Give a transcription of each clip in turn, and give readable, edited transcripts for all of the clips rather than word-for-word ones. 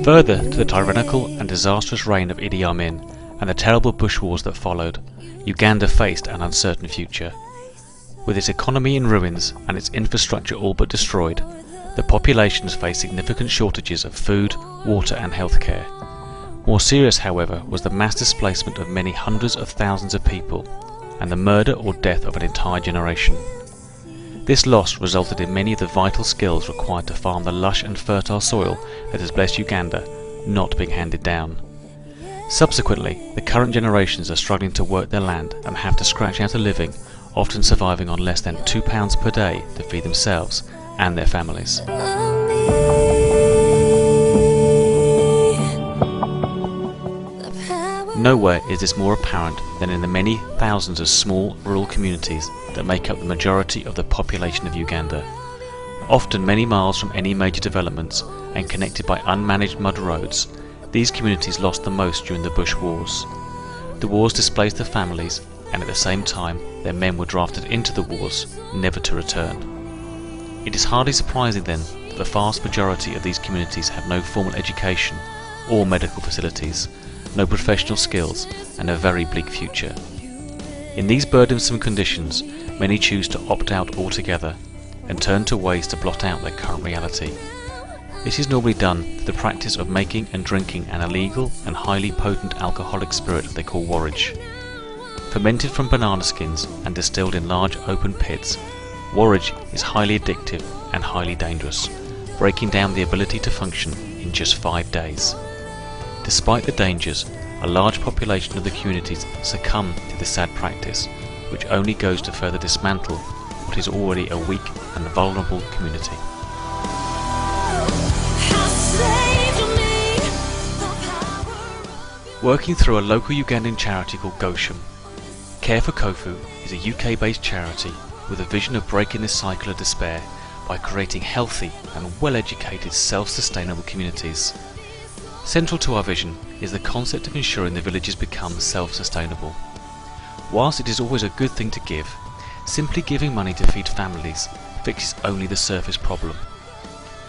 Further to the tyrannical and disastrous reign of Idi Amin and the terrible bush wars that followed, Uganda faced an uncertain future. With its economy in ruins and its infrastructure all but destroyed, the populations faced significant shortages of food, water and healthcare. More serious, however, was the mass displacement of many hundreds of thousands of people and the murder or death of an entire generation. This loss resulted in many of the vital skills required to farm the lush and fertile soil that has blessed Uganda not being handed down. Subsequently, the current generations are struggling to work their land and have to scratch out a living, often surviving on less than £2 per day to feed themselves and their families. Nowhere is this more apparent than in the many thousands of small rural communities that make up the majority of the population of Uganda. Often many miles from any major developments and connected by unmanaged mud roads, these communities lost the most during the bush wars. The wars displaced their families, and at the same time their men were drafted into the wars, never to return. It is hardly surprising then that the vast majority of these communities have no formal education or medical facilities, no professional skills, and a very bleak future. In these burdensome conditions, many choose to opt out altogether and turn to ways to blot out their current reality. This is normally done through the practice of making and drinking an illegal and highly potent alcoholic spirit they call warrage. Fermented from banana skins and distilled in large open pits, warrage is highly addictive and highly dangerous, breaking down the ability to function in just 5 days. Despite the dangers, a large population of the communities succumb to this sad practice, which only goes to further dismantle what is already a weak and vulnerable community. Working through a local Ugandan charity called Gosham, For Kuffu is a UK-based charity with a vision of breaking this cycle of despair by creating healthy and well-educated self-sustainable communities. Central to our vision is the concept of ensuring the villages become self-sustainable. Whilst it is always a good thing to give, simply giving money to feed families fixes only the surface problem.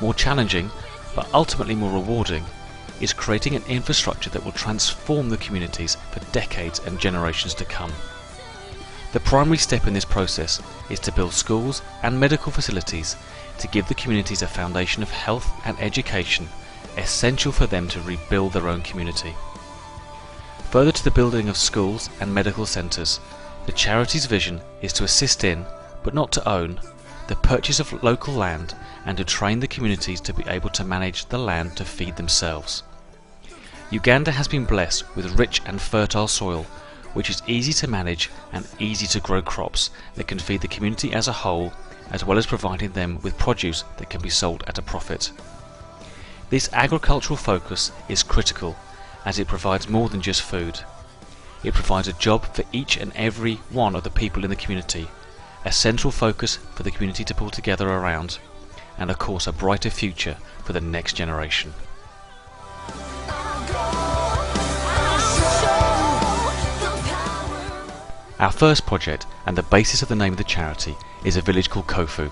More challenging, but ultimately more rewarding, is creating an infrastructure that will transform the communities for decades and generations to come. The primary step in this process is to build schools and medical facilities to give the communities a foundation of health and education essential for them to rebuild their own community. Further to the building of schools and medical centres, the charity's vision is to assist in, but not to own, the purchase of local land and to train the communities to be able to manage the land to feed themselves. Uganda has been blessed with rich and fertile soil, which is easy to manage and easy to grow crops that can feed the community as a whole, as well as providing them with produce that can be sold at a profit. This agricultural focus is critical as it provides more than just food. It provides a job for each and every one of the people in the community, a central focus for the community to pull together around, and of course a brighter future for the next generation. Our first project, and the basis of the name of the charity, is a village called Kuffu.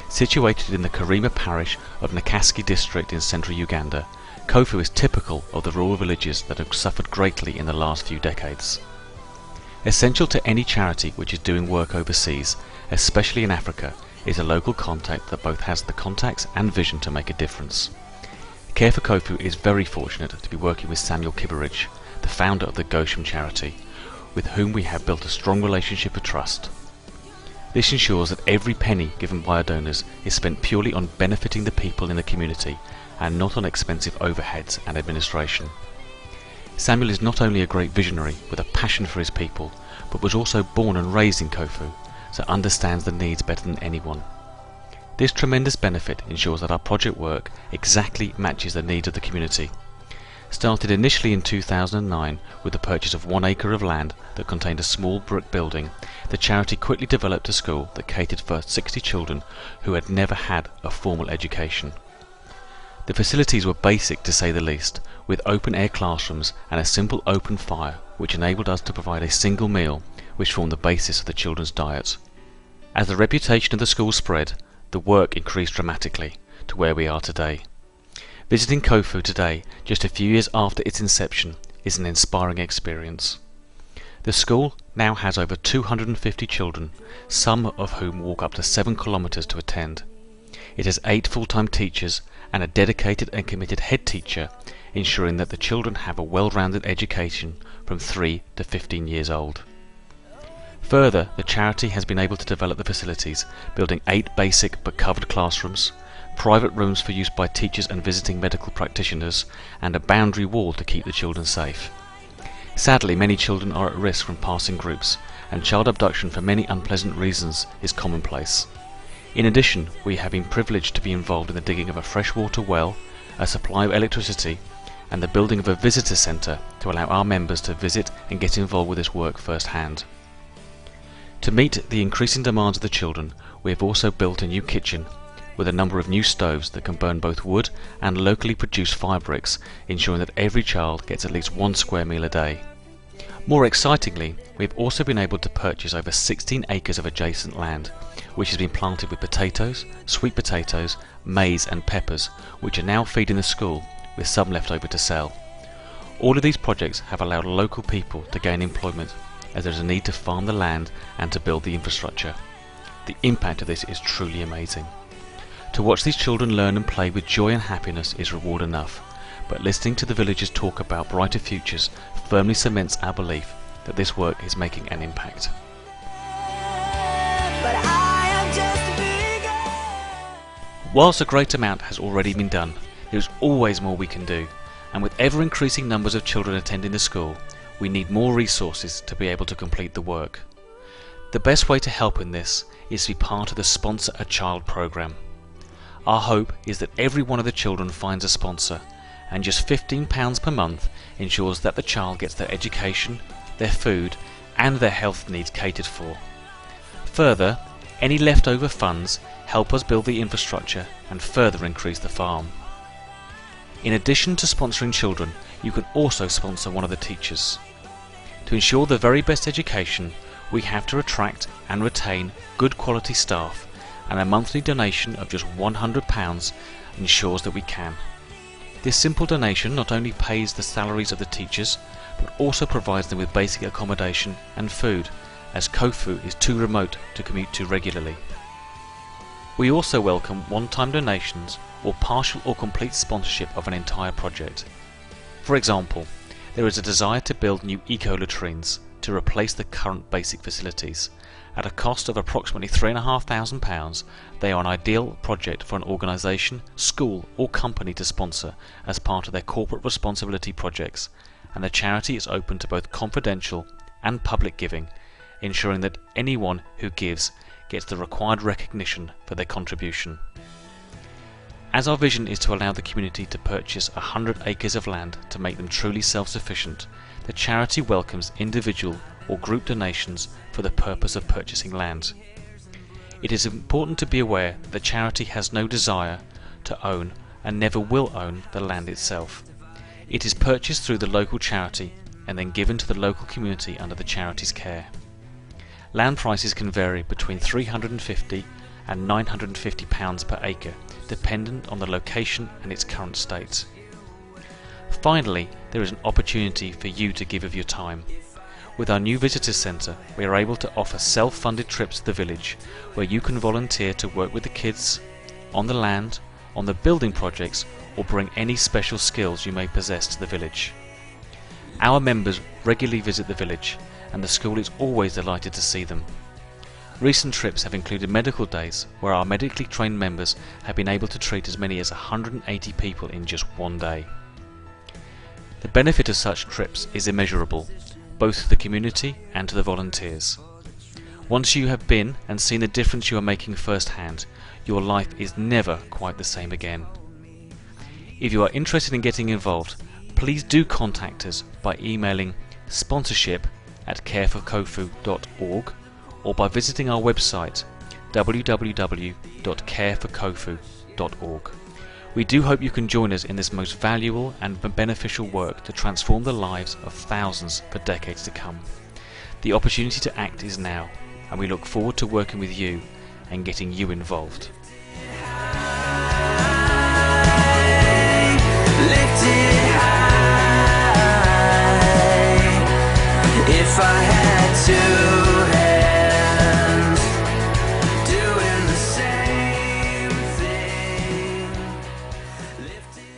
Situated in the Karima parish of Nakaski district in central Uganda, Kuffu is typical of the rural villages that have suffered greatly in the last few decades. Essential to any charity which is doing work overseas, especially in Africa, is a local contact that both has the contacts and vision to make a difference. For Kuffu is very fortunate to be working with Samuel Kiberich, the founder of the Gosham charity, with whom we have built a strong relationship of trust. This ensures that every penny given by our donors is spent purely on benefiting the people in the community and not on expensive overheads and administration. Samuel is not only a great visionary with a passion for his people, but was also born and raised in Kuffu, so understands the needs better than anyone. This tremendous benefit ensures that our project work exactly matches the needs of the community. Started initially in 2009 with the purchase of 1 acre of land that contained a small brick building, the charity quickly developed a school that catered for 60 children who had never had a formal education. The facilities were basic to say the least, with open-air classrooms and a simple open fire which enabled us to provide a single meal which formed the basis of the children's diet. As the reputation of the school spread, the work increased dramatically to where we are today. Visiting Kuffu today, just a few years after its inception, is an inspiring experience. The school now has over 250 children, some of whom walk up to 7 kilometers to attend. It has 8 full-time teachers and a dedicated and committed head teacher, ensuring that the children have a well-rounded education from 3 to 15 years old. Further, the charity has been able to develop the facilities, building 8 basic but covered classrooms, private rooms for use by teachers and visiting medical practitioners, and a boundary wall to keep the children safe. Sadly, many children are at risk from passing groups, and child abduction for many unpleasant reasons is commonplace. In addition, we have been privileged to be involved in the digging of a freshwater well, a supply of electricity, and the building of a visitor centre to allow our members to visit and get involved with this work firsthand. To meet the increasing demands of the children, we have also built a new kitchen with a number of new stoves that can burn both wood and locally produced fire bricks, ensuring that every child gets at least 1 square meal a day. More excitingly, we have also been able to purchase over 16 acres of adjacent land, which has been planted with potatoes, sweet potatoes, maize and peppers, which are now feeding the school, with some left over to sell. All of these projects have allowed local people to gain employment, as there is a need to farm the land and to build the infrastructure. The impact of this is truly amazing. To watch these children learn and play with joy and happiness is reward enough, but listening to the villagers talk about brighter futures firmly cements our belief that this work is making an impact. Whilst a great amount has already been done, there is always more we can do, and with ever-increasing numbers of children attending the school, we need more resources to be able to complete the work. The best way to help in this is to be part of the Sponsor a Child programme. Our hope is that every one of the children finds a sponsor, and just £15 per month ensures that the child gets their education, their food and their health needs catered for. Further, any leftover funds help us build the infrastructure and further increase the farm. In addition to sponsoring children, you can also sponsor one of the teachers. To ensure the very best education, we have to attract and retain good quality staff, and a monthly donation of just £100 ensures that we can. This simple donation not only pays the salaries of the teachers, but also provides them with basic accommodation and food, as Kuffu is too remote to commute to regularly. We also welcome one-time donations or partial or complete sponsorship of an entire project. For example, there is a desire to build new eco-latrines to replace the current basic facilities. At a cost of approximately £3,500, they are an ideal project for an organisation, school or company to sponsor as part of their corporate responsibility projects, and the charity is open to both confidential and public giving, ensuring that anyone who gives gets the required recognition for their contribution. As our vision is to allow the community to purchase 100 acres of land to make them truly self-sufficient, the charity welcomes individual or group donations for the purpose of purchasing land. It is important to be aware that the charity has no desire to own and never will own the land itself. It is purchased through the local charity and then given to the local community under the charity's care. Land prices can vary between £350 and £950 per acre, dependent on the location and its current state. Finally, there is an opportunity for you to give of your time. With our new visitor centre, we are able to offer self-funded trips to the village, where you can volunteer to work with the kids, on the land, on the building projects, or bring any special skills you may possess to the village. Our members regularly visit the village, and the school is always delighted to see them. Recent trips have included medical days, where our medically trained members have been able to treat as many as 180 people in just one day. The benefit of such trips is immeasurable, both to the community and to the volunteers. Once you have been and seen the difference you are making firsthand, your life is never quite the same again. If you are interested in getting involved, please do contact us by emailing sponsorship@careforkuffu.org or by visiting our website www.careforkuffu.org. We do hope you can join us in this most valuable and beneficial work to transform the lives of thousands for decades to come. The opportunity to act is now, and we look forward to working with you and getting you involved. if I had to.